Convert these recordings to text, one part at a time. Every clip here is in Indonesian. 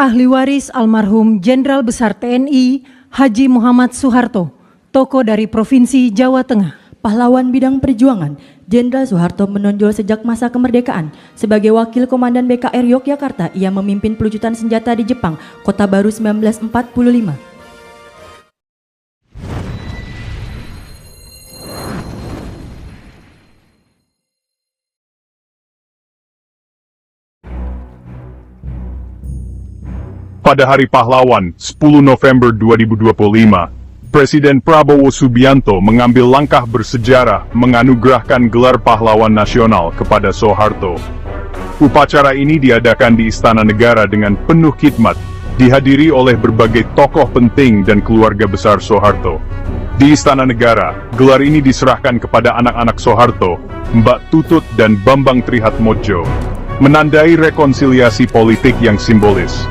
Ahli waris almarhum Jenderal Besar TNI Haji Muhammad Soeharto, tokoh dari Provinsi Jawa Tengah. Pahlawan bidang perjuangan, Jenderal Soeharto menonjol sejak masa kemerdekaan. Sebagai Wakil Komandan BKR Yogyakarta, ia memimpin pelucutan senjata di Jepang, Kota Baru 1945. Pada Hari Pahlawan, 10 November 2025, Presiden Prabowo Subianto mengambil langkah bersejarah menganugerahkan gelar pahlawan nasional kepada Soeharto. Upacara ini diadakan di Istana Negara dengan penuh khidmat, dihadiri oleh berbagai tokoh penting dan keluarga besar Soeharto. Di Istana Negara, gelar ini diserahkan kepada anak-anak Soeharto, Mbak Tutut dan Bambang Trihatmodjo, menandai rekonsiliasi politik yang simbolis.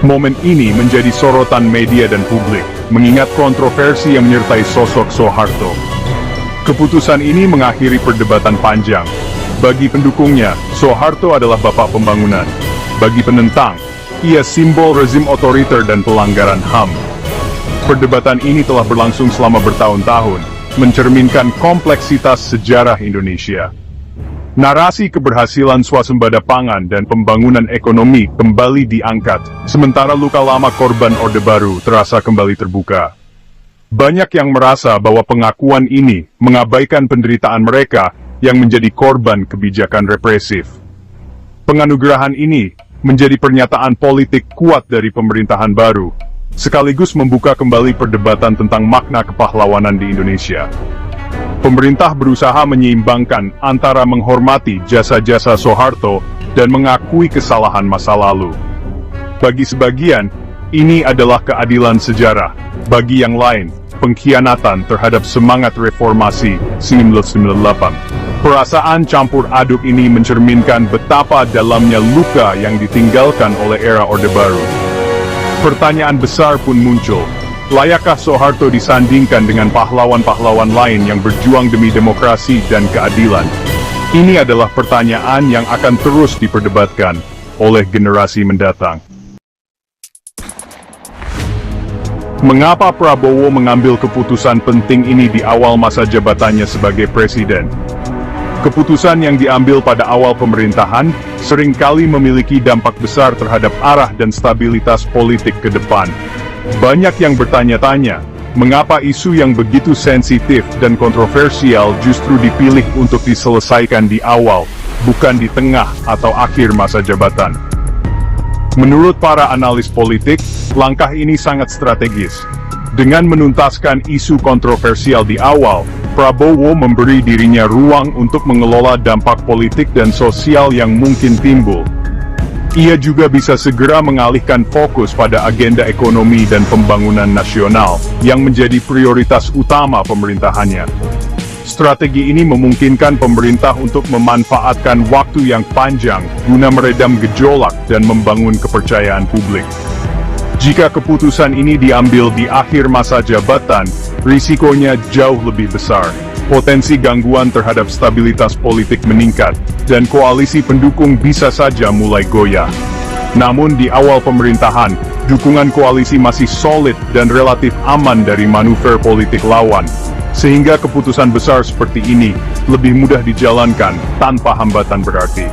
Momen ini menjadi sorotan media dan publik, mengingat kontroversi yang menyertai sosok Soeharto. Keputusan ini mengakhiri perdebatan panjang. Bagi pendukungnya, Soeharto adalah bapak pembangunan. Bagi penentang, ia simbol rezim otoriter dan pelanggaran HAM. Perdebatan ini telah berlangsung selama bertahun-tahun, mencerminkan kompleksitas sejarah Indonesia. Narasi keberhasilan swasembada pangan dan pembangunan ekonomi kembali diangkat, sementara luka lama korban Orde Baru terasa kembali terbuka. Banyak yang merasa bahwa pengakuan ini mengabaikan penderitaan mereka yang menjadi korban kebijakan represif. Penganugerahan ini menjadi pernyataan politik kuat dari pemerintahan baru, sekaligus membuka kembali perdebatan tentang makna kepahlawanan di Indonesia. Pemerintah berusaha menyeimbangkan antara menghormati jasa-jasa Soeharto dan mengakui kesalahan masa lalu. Bagi sebagian, ini adalah keadilan sejarah. Bagi yang lain, pengkhianatan terhadap semangat reformasi 1998. Perasaan campur aduk ini mencerminkan betapa dalamnya luka yang ditinggalkan oleh era Orde Baru. Pertanyaan besar pun muncul. Layakkah Soeharto disandingkan dengan pahlawan-pahlawan lain yang berjuang demi demokrasi dan keadilan? Ini adalah pertanyaan yang akan terus diperdebatkan oleh generasi mendatang. Mengapa Prabowo mengambil keputusan penting ini di awal masa jabatannya sebagai presiden? Keputusan yang diambil pada awal pemerintahan seringkali memiliki dampak besar terhadap arah dan stabilitas politik ke depan. Banyak yang bertanya-tanya, mengapa isu yang begitu sensitif dan kontroversial justru dipilih untuk diselesaikan di awal, bukan di tengah atau akhir masa jabatan. Menurut para analis politik, langkah ini sangat strategis. Dengan menuntaskan isu kontroversial di awal, Prabowo memberi dirinya ruang untuk mengelola dampak politik dan sosial yang mungkin timbul. Ia juga bisa segera mengalihkan fokus pada agenda ekonomi dan pembangunan nasional, yang menjadi prioritas utama pemerintahannya. Strategi ini memungkinkan pemerintah untuk memanfaatkan waktu yang panjang guna meredam gejolak dan membangun kepercayaan publik. Jika keputusan ini diambil di akhir masa jabatan, risikonya jauh lebih besar. Potensi gangguan terhadap stabilitas politik meningkat, dan koalisi pendukung bisa saja mulai goyah. Namun di awal pemerintahan, dukungan koalisi masih solid dan relatif aman dari manuver politik lawan, sehingga keputusan besar seperti ini lebih mudah dijalankan tanpa hambatan berarti.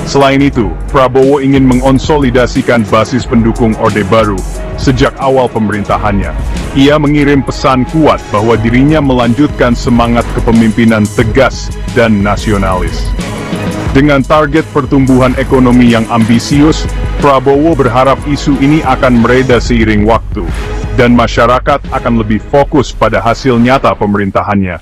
Selain itu, Prabowo ingin mengonsolidasikan basis pendukung Orde Baru sejak awal pemerintahannya. Ia mengirim pesan kuat bahwa dirinya melanjutkan semangat kepemimpinan tegas dan nasionalis. Dengan target pertumbuhan ekonomi yang ambisius, Prabowo berharap isu ini akan mereda seiring waktu, dan masyarakat akan lebih fokus pada hasil nyata pemerintahannya.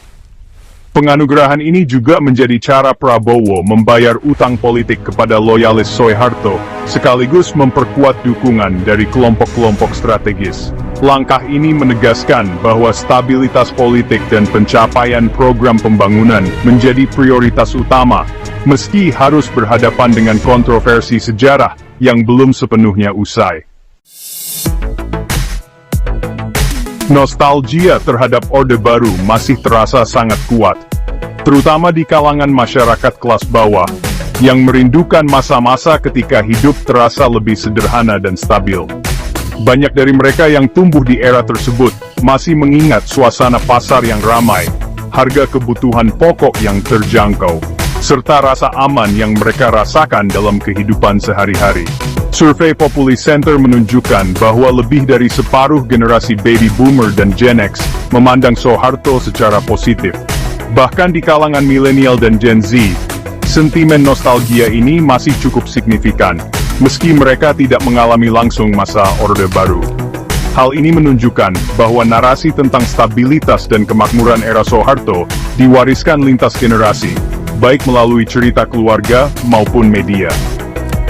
Penganugerahan ini juga menjadi cara Prabowo membayar utang politik kepada loyalis Soeharto, sekaligus memperkuat dukungan dari kelompok-kelompok strategis. Langkah ini menegaskan bahwa stabilitas politik dan pencapaian program pembangunan menjadi prioritas utama, meski harus berhadapan dengan kontroversi sejarah yang belum sepenuhnya usai. Nostalgia terhadap Orde Baru masih terasa sangat kuat, terutama di kalangan masyarakat kelas bawah. yang merindukan masa-masa ketika hidup terasa lebih sederhana dan stabil. Banyak dari mereka yang tumbuh di era tersebut masih mengingat suasana pasar yang ramai, harga kebutuhan pokok yang terjangkau, serta rasa aman yang mereka rasakan dalam kehidupan sehari-hari. Survei Populi Center menunjukkan bahwa lebih dari separuh generasi Baby Boomer dan Gen X memandang Soeharto secara positif. Bahkan di kalangan milenial dan Gen Z, sentimen nostalgia ini masih cukup signifikan, meski mereka tidak mengalami langsung masa Orde Baru. Hal ini menunjukkan bahwa narasi tentang stabilitas dan kemakmuran era Soeharto diwariskan lintas generasi, baik melalui cerita keluarga maupun media.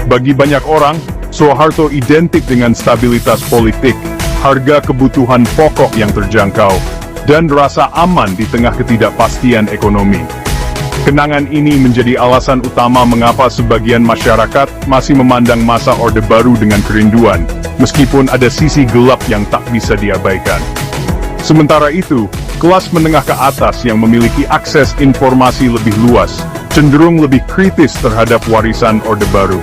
Bagi banyak orang, Soeharto identik dengan stabilitas politik, harga kebutuhan pokok yang terjangkau, dan rasa aman di tengah ketidakpastian ekonomi. Kenangan ini menjadi alasan utama mengapa sebagian masyarakat masih memandang masa Orde Baru dengan kerinduan, meskipun ada sisi gelap yang tak bisa diabaikan. Sementara itu, kelas menengah ke atas yang memiliki akses informasi lebih luas, cenderung lebih kritis terhadap warisan Orde Baru.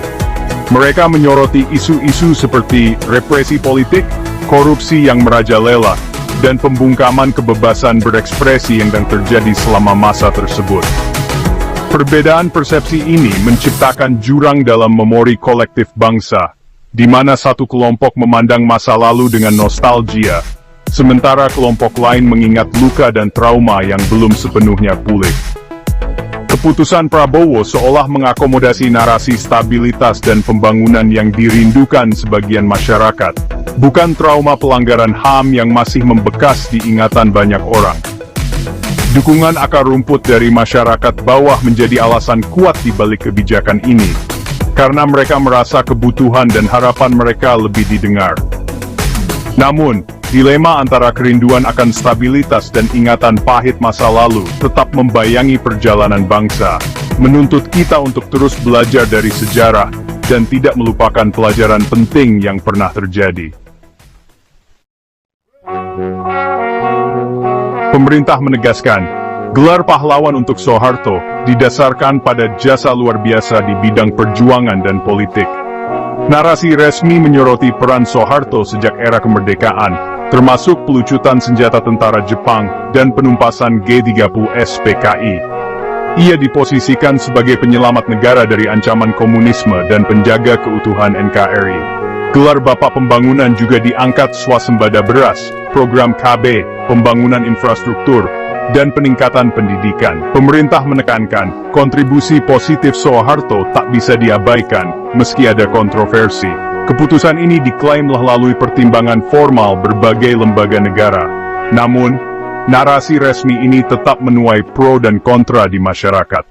Mereka menyoroti isu-isu seperti represi politik, korupsi yang merajalela, dan pembungkaman kebebasan berekspresi yang terjadi selama masa tersebut. Perbedaan persepsi ini menciptakan jurang dalam memori kolektif bangsa, di mana satu kelompok memandang masa lalu dengan nostalgia, sementara kelompok lain mengingat luka dan trauma yang belum sepenuhnya pulih. Keputusan Prabowo seolah mengakomodasi narasi stabilitas dan pembangunan yang dirindukan sebagian masyarakat, bukan trauma pelanggaran HAM yang masih membekas di ingatan banyak orang. Dukungan akar rumput dari masyarakat bawah menjadi alasan kuat di balik kebijakan ini, karena mereka merasa kebutuhan dan harapan mereka lebih didengar. Namun, dilema antara kerinduan akan stabilitas dan ingatan pahit masa lalu tetap membayangi perjalanan bangsa, menuntut kita untuk terus belajar dari sejarah dan tidak melupakan pelajaran penting yang pernah terjadi. Pemerintah menegaskan, gelar pahlawan untuk Soeharto didasarkan pada jasa luar biasa di bidang perjuangan dan politik. Narasi resmi menyoroti peran Soeharto sejak era kemerdekaan, termasuk pelucutan senjata tentara Jepang dan penumpasan G30 SPKI. Ia diposisikan sebagai penyelamat negara dari ancaman komunisme dan penjaga keutuhan NKRI. Gelar Bapak Pembangunan juga diangkat swasembada beras, program KB, pembangunan infrastruktur, dan peningkatan pendidikan. Pemerintah menekankan, kontribusi positif Soeharto tak bisa diabaikan, meski ada kontroversi. Keputusan ini diklaim melalui pertimbangan formal berbagai lembaga negara. Namun, narasi resmi ini tetap menuai pro dan kontra di masyarakat.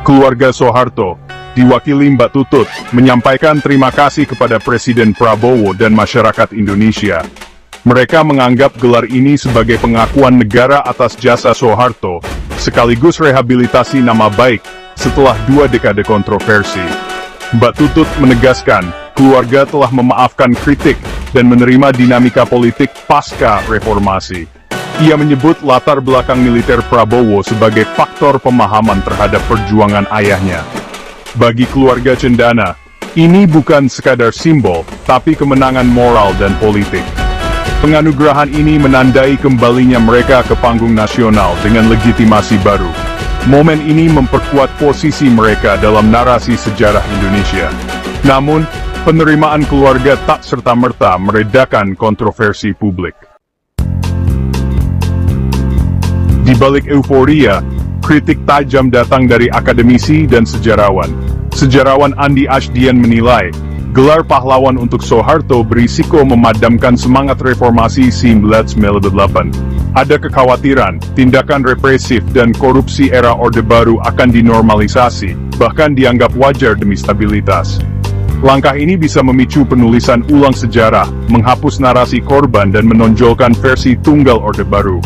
Keluarga Soeharto, diwakili Mbak Tutut, menyampaikan terima kasih kepada Presiden Prabowo dan masyarakat Indonesia. Mereka menganggap gelar ini sebagai pengakuan negara atas jasa Soeharto, sekaligus rehabilitasi nama baik setelah 2 dekade kontroversi. Mbak Tutut menegaskan, keluarga telah memaafkan kritik dan menerima dinamika politik pasca reformasi. Ia menyebut latar belakang militer Prabowo sebagai faktor pemahaman terhadap perjuangan ayahnya. Bagi keluarga Cendana, ini bukan sekadar simbol, tapi kemenangan moral dan politik. Penganugerahan ini menandai kembalinya mereka ke panggung nasional dengan legitimasi baru. Momen ini memperkuat posisi mereka dalam narasi sejarah Indonesia. Namun, penerimaan keluarga tak serta-merta meredakan kontroversi publik. Di balik euforia, kritik tajam datang dari akademisi dan sejarawan. Sejarawan Andi Ashdian menilai, gelar pahlawan untuk Soeharto berisiko memadamkan semangat reformasi 1998. Ada kekhawatiran, tindakan represif dan korupsi era Orde Baru akan dinormalisasi, bahkan dianggap wajar demi stabilitas. Langkah ini bisa memicu penulisan ulang sejarah, menghapus narasi korban dan menonjolkan versi tunggal Orde Baru.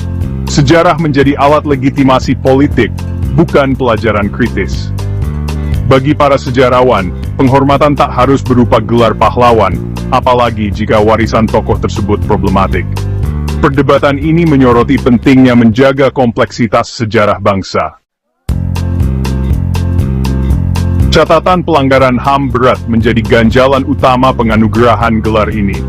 Sejarah menjadi alat legitimasi politik, bukan pelajaran kritis. Bagi para sejarawan, penghormatan tak harus berupa gelar pahlawan, apalagi jika warisan tokoh tersebut problematik. Perdebatan ini menyoroti pentingnya menjaga kompleksitas sejarah bangsa. Catatan pelanggaran HAM berat menjadi ganjalan utama penganugerahan gelar ini.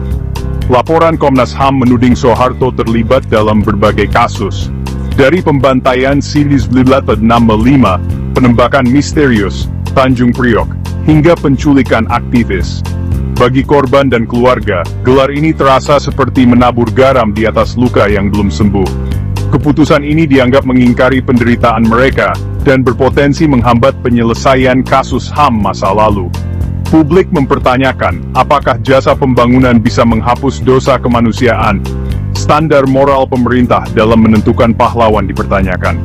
Laporan Komnas HAM menuding Soeharto terlibat dalam berbagai kasus, dari pembantaian Silis Blilatad 65, penembakan misterius, Tanjung Priok, hingga penculikan aktivis. Bagi korban dan keluarga, gelar ini terasa seperti menabur garam di atas luka yang belum sembuh. Keputusan ini dianggap mengingkari penderitaan mereka, dan berpotensi menghambat penyelesaian kasus HAM masa lalu. Publik mempertanyakan, apakah jasa pembangunan bisa menghapus dosa kemanusiaan? Standar moral pemerintah dalam menentukan pahlawan dipertanyakan.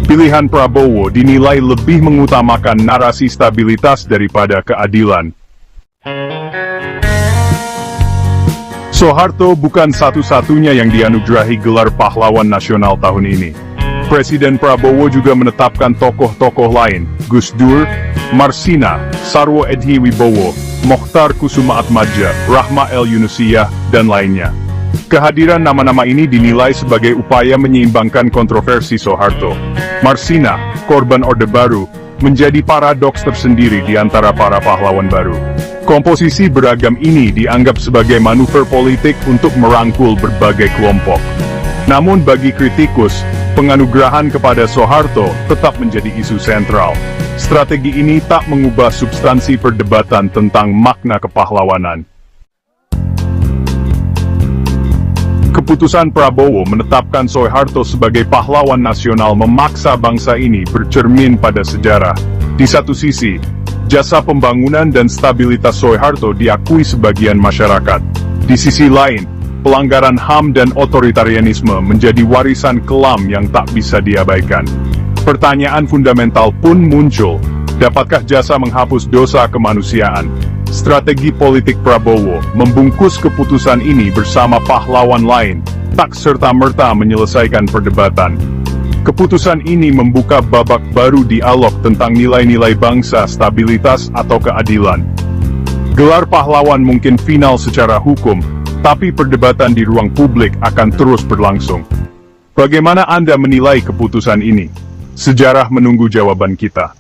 Pilihan Prabowo dinilai lebih mengutamakan narasi stabilitas daripada keadilan. Soeharto bukan satu-satunya yang dianugerahi gelar pahlawan nasional tahun ini. Presiden Prabowo juga menetapkan tokoh-tokoh lain, Gus Dur, Marsina, Sarwo Edhi Wibowo, Mokhtar Kusumaatmadja, Rahma El Yunusiyah, dan lainnya. Kehadiran nama-nama ini dinilai sebagai upaya menyeimbangkan kontroversi Soeharto. Marsina, korban Orde Baru, menjadi paradoks tersendiri di antara para pahlawan baru. Komposisi beragam ini dianggap sebagai manuver politik untuk merangkul berbagai kelompok. Namun bagi kritikus, penganugerahan kepada Soeharto tetap menjadi isu sentral. Strategi ini tak mengubah substansi perdebatan tentang makna kepahlawanan. Keputusan Prabowo menetapkan Soeharto sebagai pahlawan nasional memaksa bangsa ini bercermin pada sejarah. Di satu sisi, jasa pembangunan dan stabilitas Soeharto diakui sebagian masyarakat. Di sisi lain, pelanggaran HAM dan otoritarianisme menjadi warisan kelam yang tak bisa diabaikan. Pertanyaan fundamental pun muncul, dapatkah jasa menghapus dosa kemanusiaan? Strategi politik Prabowo membungkus keputusan ini bersama pahlawan lain, tak serta-merta menyelesaikan perdebatan. Keputusan ini membuka babak baru dialog tentang nilai-nilai bangsa, stabilitas, atau keadilan. Gelar pahlawan mungkin final secara hukum, tapi perdebatan di ruang publik akan terus berlangsung. Bagaimana Anda menilai keputusan ini? Sejarah menunggu jawaban kita.